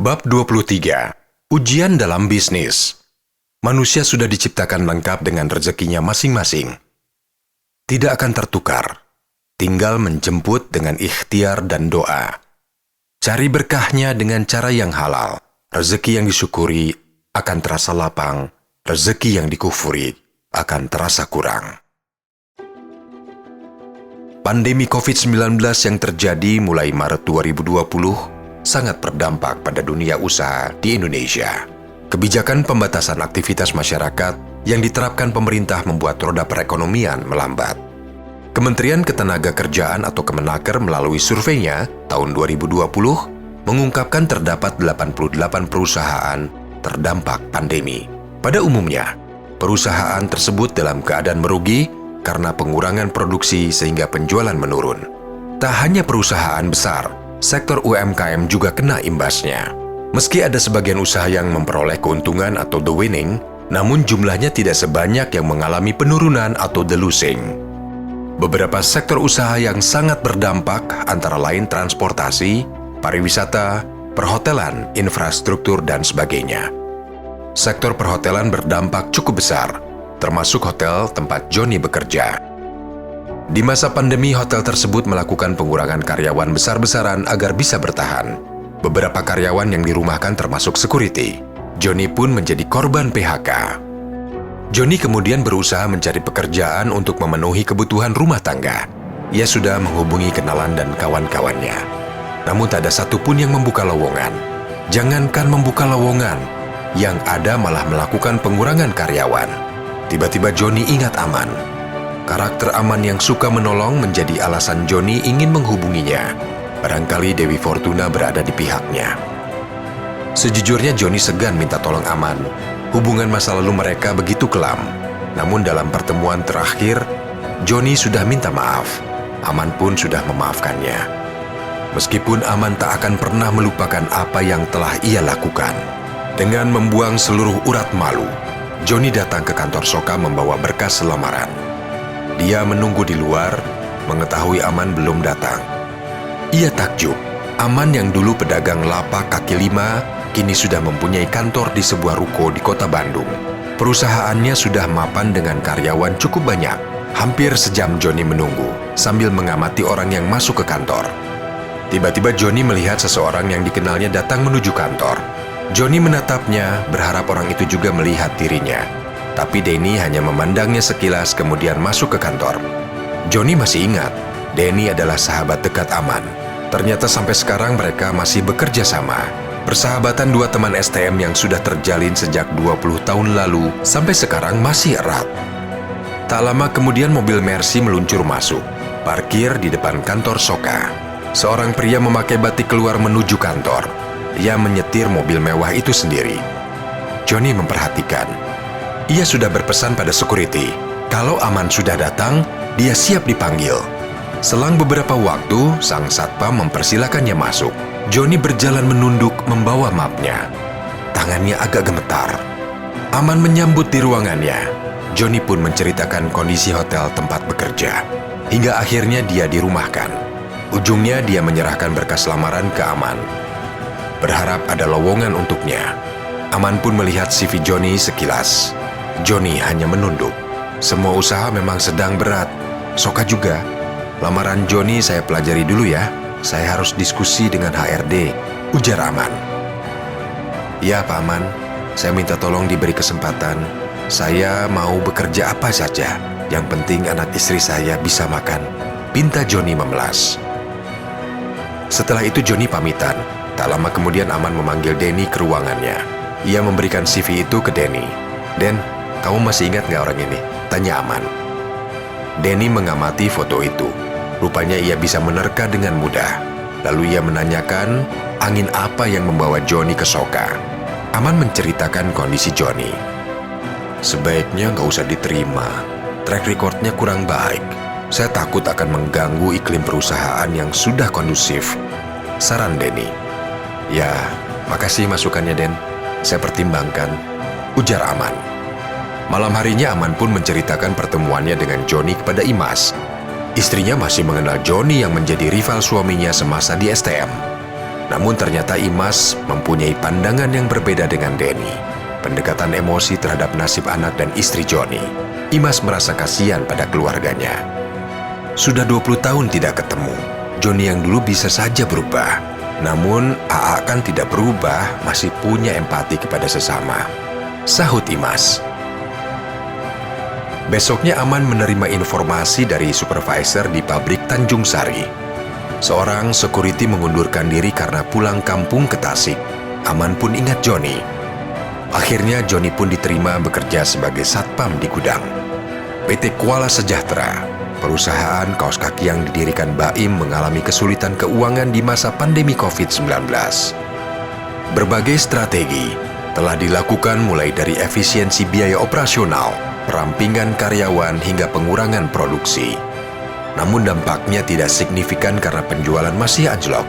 Bab 23. Ujian dalam bisnis. Manusia sudah diciptakan lengkap dengan rezekinya masing-masing. Tidak akan tertukar. Tinggal menjemput dengan ikhtiar dan doa. Cari berkahnya dengan cara yang halal. Rezeki yang disyukuri akan terasa lapang. Rezeki yang dikufuri akan terasa kurang. Pandemi COVID-19 yang terjadi mulai Maret 2020 sangat berdampak pada dunia usaha di Indonesia. Kebijakan pembatasan aktivitas masyarakat yang diterapkan pemerintah membuat roda perekonomian melambat. Kementerian Ketenagakerjaan atau Kemenaker melalui surveinya tahun 2020 mengungkapkan terdapat 88 perusahaan terdampak pandemi. Pada umumnya, perusahaan tersebut dalam keadaan merugi karena pengurangan produksi sehingga penjualan menurun. Tak hanya perusahaan besar, sektor UMKM juga kena imbasnya. Meski ada sebagian usaha yang memperoleh keuntungan atau the winning, namun jumlahnya tidak sebanyak yang mengalami penurunan atau the losing. Beberapa sektor usaha yang sangat berdampak antara lain transportasi, pariwisata, perhotelan, infrastruktur, dan sebagainya. Sektor perhotelan berdampak cukup besar, termasuk hotel tempat Johnny bekerja. Di masa pandemi, hotel tersebut melakukan pengurangan karyawan besar-besaran agar bisa bertahan. Beberapa karyawan yang dirumahkan termasuk security. Johnny pun menjadi korban PHK. Johnny kemudian berusaha mencari pekerjaan untuk memenuhi kebutuhan rumah tangga. Ia sudah menghubungi kenalan dan kawan-kawannya. Namun tak ada satupun yang membuka lowongan. Jangankan membuka lowongan, yang ada malah melakukan pengurangan karyawan. Tiba-tiba Johnny ingat Aman. Karakter Aman yang suka menolong menjadi alasan Johnny ingin menghubunginya. Barangkali Dewi Fortuna berada di pihaknya. Sejujurnya Johnny segan minta tolong Aman. Hubungan masa lalu mereka begitu kelam. Namun dalam pertemuan terakhir, Johnny sudah minta maaf. Aman pun sudah memaafkannya. Meskipun Aman tak akan pernah melupakan apa yang telah ia lakukan. Dengan membuang seluruh urat malu, Johnny datang ke kantor Soka membawa berkas lamaran. Dia menunggu di luar, mengetahui Aman belum datang. Ia takjub. Aman yang dulu pedagang lapak kaki lima, kini sudah mempunyai kantor di sebuah ruko di kota Bandung. Perusahaannya sudah mapan dengan karyawan cukup banyak. Hampir sejam Johnny menunggu, sambil mengamati orang yang masuk ke kantor. Tiba-tiba Johnny melihat seseorang yang dikenalnya datang menuju kantor. Johnny menatapnya, berharap orang itu juga melihat dirinya. Tapi Denny hanya memandangnya sekilas kemudian masuk ke kantor. Johnny masih ingat, Denny adalah sahabat dekat Aman. Ternyata sampai sekarang mereka masih bekerja sama. Persahabatan dua teman STM yang sudah terjalin sejak 20 tahun lalu sampai sekarang masih erat. Tak lama kemudian mobil Mercy meluncur masuk, parkir di depan kantor Soka. Seorang pria memakai batik keluar menuju kantor. Ia menyetir mobil mewah itu sendiri. Johnny memperhatikan. Ia sudah berpesan pada security, kalau Aman sudah datang, dia siap dipanggil. Selang beberapa waktu, sang satpam mempersilakannya masuk. Johnny berjalan menunduk membawa mapnya. Tangannya agak gemetar. Aman menyambut di ruangannya. Johnny pun menceritakan kondisi hotel tempat bekerja. Hingga akhirnya dia dirumahkan. Ujungnya dia menyerahkan berkas lamaran ke Aman. Berharap ada lowongan untuknya. Aman pun melihat CV Johnny sekilas. Johnny hanya menunduk. Semua usaha memang sedang berat. Soka juga. Lamaran Johnny saya pelajari dulu ya. Saya harus diskusi dengan HRD, ujar Aman. Ya Pak Aman, saya minta tolong diberi kesempatan. Saya mau bekerja apa saja. Yang penting anak istri saya bisa makan. Pinta Johnny memelas. Setelah itu Johnny pamitan. Tak lama kemudian Aman memanggil Denny ke ruangannya. Ia memberikan CV itu ke Denny. Den, kamu masih ingat nggak orang ini? Tanya Aman. Denny mengamati foto itu. Rupanya ia bisa menerka dengan mudah. Lalu ia menanyakan angin apa yang membawa Johnny ke Soka. Aman menceritakan kondisi Johnny. Sebaiknya nggak usah diterima. Track recordnya kurang baik. Saya takut akan mengganggu iklim perusahaan yang sudah kondusif. Saran Denny. Ya, makasih masukannya Den. Saya pertimbangkan, ujar Aman. Malam harinya Aman pun menceritakan pertemuannya dengan Johnny kepada Imas. Istrinya masih mengenal Johnny yang menjadi rival suaminya semasa di STM. Namun ternyata Imas mempunyai pandangan yang berbeda dengan Denny. Pendekatan emosi terhadap nasib anak dan istri Johnny. Imas merasa kasihan pada keluarganya. Sudah 20 tahun tidak ketemu, Johnny yang dulu bisa saja berubah. Namun AA kan tidak berubah, masih punya empati kepada sesama, sahut Imas. Besoknya Aman menerima informasi dari supervisor di pabrik Tanjung Sari. Seorang security mengundurkan diri karena pulang kampung ke Tasik. Aman pun ingat Johnny. Akhirnya Johnny pun diterima bekerja sebagai satpam di gudang. PT Kuala Sejahtera, perusahaan kaos kaki yang didirikan Baim, mengalami kesulitan keuangan di masa pandemi COVID-19. Berbagai strategi telah dilakukan mulai dari efisiensi biaya operasional, perampingan karyawan hingga pengurangan produksi. Namun dampaknya tidak signifikan karena penjualan masih anjlok.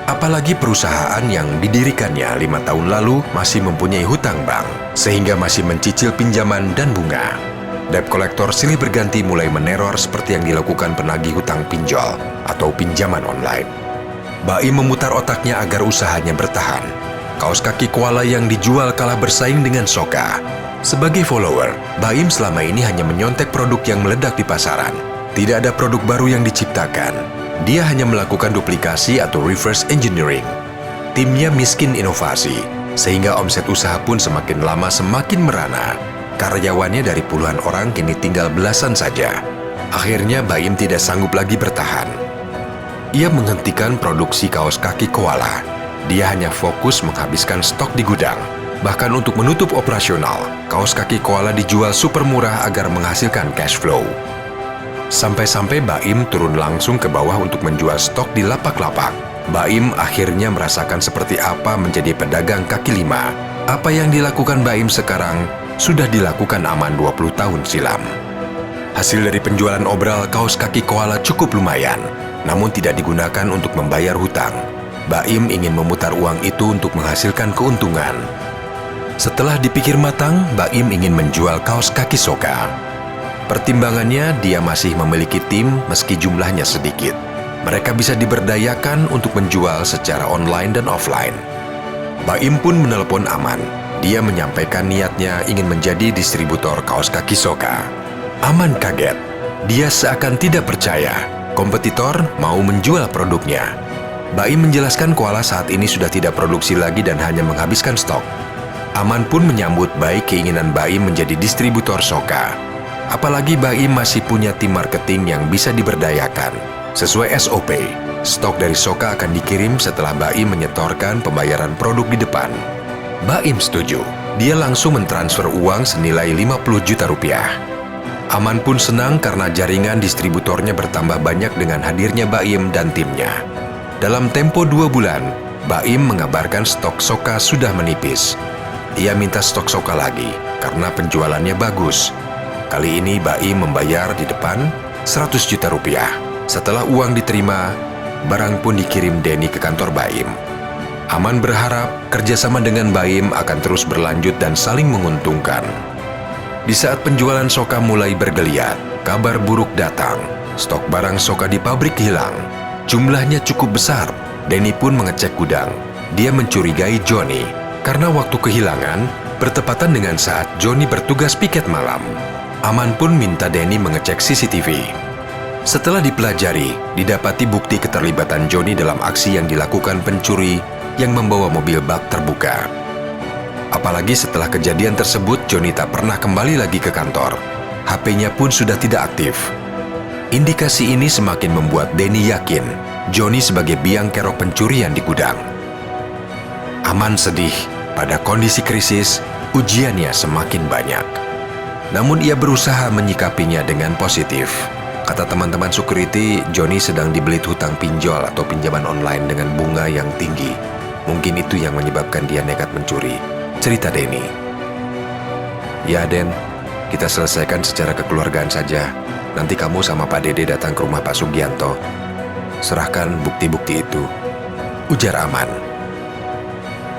Apalagi perusahaan yang didirikannya 5 tahun lalu masih mempunyai hutang bank, sehingga masih mencicil pinjaman dan bunga. Debt collector silih berganti mulai meneror seperti yang dilakukan penagih hutang pinjol atau pinjaman online. Baim memutar otaknya agar usahanya bertahan. Kaos kaki koala yang dijual kalah bersaing dengan Soka. Sebagai follower, Baim selama ini hanya menyontek produk yang meledak di pasaran. Tidak ada produk baru yang diciptakan. Dia hanya melakukan duplikasi atau reverse engineering. Timnya miskin inovasi, sehingga omset usaha pun semakin lama semakin merana. Karyawannya dari puluhan orang kini tinggal belasan saja. Akhirnya Baim tidak sanggup lagi bertahan. Ia menghentikan produksi kaos kaki koala. Dia hanya fokus menghabiskan stok di gudang. Bahkan untuk menutup operasional, kaos kaki koala dijual super murah agar menghasilkan cash flow. Sampai-sampai Baim turun langsung ke bawah untuk menjual stok di lapak-lapak. Baim akhirnya merasakan seperti apa menjadi pedagang kaki lima. Apa yang dilakukan Baim sekarang sudah dilakukan Aman 20 tahun silam. Hasil dari penjualan obral kaos kaki koala cukup lumayan, namun tidak digunakan untuk membayar hutang. Baim ingin memutar uang itu untuk menghasilkan keuntungan. Setelah dipikir matang, Baim ingin menjual kaos kaki Soka. Pertimbangannya, dia masih memiliki tim meski jumlahnya sedikit. Mereka bisa diberdayakan untuk menjual secara online dan offline. Baim pun menelpon Aman. Dia menyampaikan niatnya ingin menjadi distributor kaos kaki Soka. Aman kaget. Dia seakan tidak percaya kompetitor mau menjual produknya. Baim menjelaskan Koala saat ini sudah tidak produksi lagi dan hanya menghabiskan stok. Aman pun menyambut baik keinginan Baim menjadi distributor Soka. Apalagi Baim masih punya tim marketing yang bisa diberdayakan. Sesuai SOP, stok dari Soka akan dikirim setelah Baim menyetorkan pembayaran produk di depan. Baim setuju. Dia langsung mentransfer uang senilai 50 juta rupiah. Aman pun senang karena jaringan distributornya bertambah banyak dengan hadirnya Baim dan timnya. Dalam tempo 2 bulan, Baim mengabarkan stok Soka sudah menipis. Ia minta stok Soka lagi karena penjualannya bagus. Kali ini Baim membayar di depan 100 juta rupiah. Setelah uang diterima, barang pun dikirim Denny ke kantor Baim. Aman berharap kerjasama dengan Baim akan terus berlanjut dan saling menguntungkan. Di saat penjualan Soka mulai bergeliat, kabar buruk datang. Stok barang Soka di pabrik hilang. Jumlahnya cukup besar. Denny pun mengecek gudang. Dia mencurigai Johnny karena waktu kehilangan bertepatan dengan saat Johnny bertugas piket malam. Aman pun minta Denny mengecek CCTV. Setelah dipelajari, didapati bukti keterlibatan Johnny dalam aksi yang dilakukan pencuri yang membawa mobil bak terbuka. Apalagi setelah kejadian tersebut, Johnny tak pernah kembali lagi ke kantor. HP-nya pun sudah tidak aktif. Indikasi ini semakin membuat Denny yakin Johnny sebagai biang kerok pencurian di gudang. Aman sedih. Pada kondisi krisis, ujiannya semakin banyak. Namun ia berusaha menyikapinya dengan positif. Kata teman-teman security, Johnny sedang dibelit hutang pinjol atau pinjaman online dengan bunga yang tinggi. Mungkin itu yang menyebabkan dia nekat mencuri. Cerita Denny. Ya Den, kita selesaikan secara kekeluargaan saja. Nanti kamu sama Pak Dede datang ke rumah Pak Sugianto. Serahkan bukti-bukti itu, ujar Aman.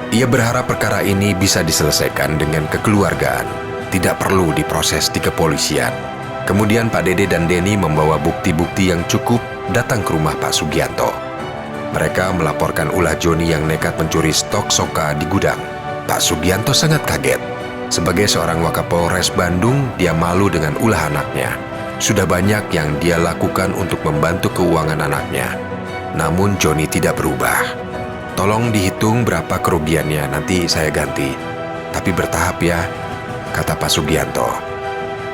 Ia berharap perkara ini bisa diselesaikan dengan kekeluargaan. Tidak perlu diproses di kepolisian. Kemudian Pak Dede dan Denny membawa bukti-bukti yang cukup datang ke rumah Pak Sugianto. Mereka melaporkan ulah Joni yang nekat mencuri stok soka di gudang. Pak Sugianto sangat kaget. Sebagai seorang Wakapolres Bandung, dia malu dengan ulah anaknya. Sudah banyak yang dia lakukan untuk membantu keuangan anaknya. Namun Joni tidak berubah. Tolong dihitung berapa kerugiannya, nanti saya ganti. Tapi bertahap ya, kata Pak Sugianto.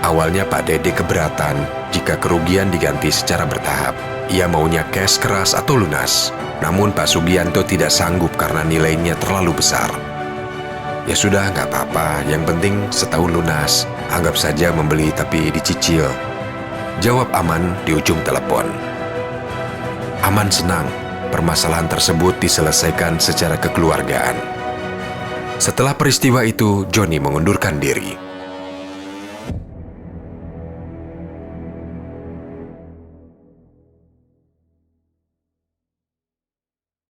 Awalnya Pak Dede keberatan jika kerugian diganti secara bertahap. Ia maunya cash keras atau lunas. Namun Pak Sugianto tidak sanggup karena nilainya terlalu besar. Ya sudah, nggak apa-apa. Yang penting setahun lunas. Anggap saja membeli tapi dicicil. Jawab Aman di ujung telepon. Aman senang. Permasalahan tersebut diselesaikan secara kekeluargaan. Setelah peristiwa itu, Joni mengundurkan diri.